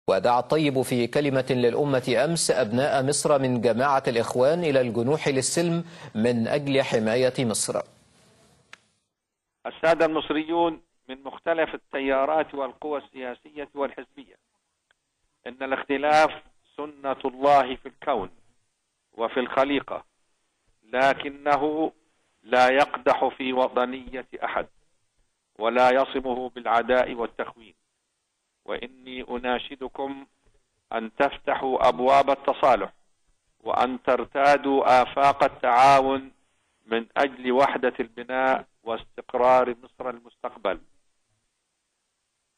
ودعا الطيب في كلمة للأمة أمس أبناء مصر من جماعة الإخوان إلى الجنوح للسلم من أجل حماية مصر. السادة المصريون من مختلف التيارات والقوى السياسية والحزبية، إن الاختلاف سنة الله في الكون وفي الخليقة، لكنه لا يقدح في وطنية أحد ولا يصمه بالعداء والتخوين. وإني أناشدكم أن تفتحوا أبواب التصالح وأن ترتادوا آفاق التعاون من أجل وحدة البناء واستقرار مصر المستقبل.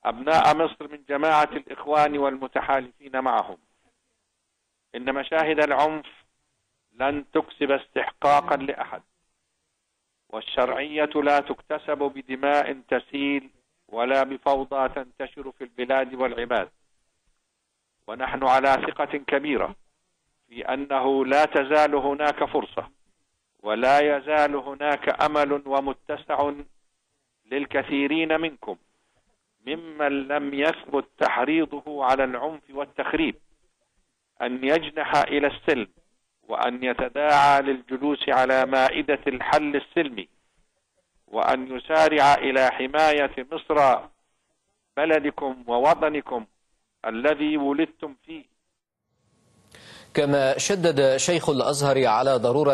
أبناء مصر من جماعة الإخوان والمتحالفين معهم، إن مشاهد العنف لن تكسب استحقاقا لأحد، والشرعية لا تكتسب بدماء تسيل ولا بفوضى تنتشر في البلاد والعباد. ونحن على ثقة كبيرة في أنه لا تزال هناك فرصة ولا يزال هناك أمل ومتسع للكثيرين منكم ممن لم يثبت تحريضه على العنف والتخريب أن يجنح إلى السلم، وأن يتداعى للجلوس على مائدة الحل السلمي، وأن يسارع إلى حماية مصر بلدكم ووطنكم الذي ولدتم فيه. كما شدد شيخ الأزهر على ضرورة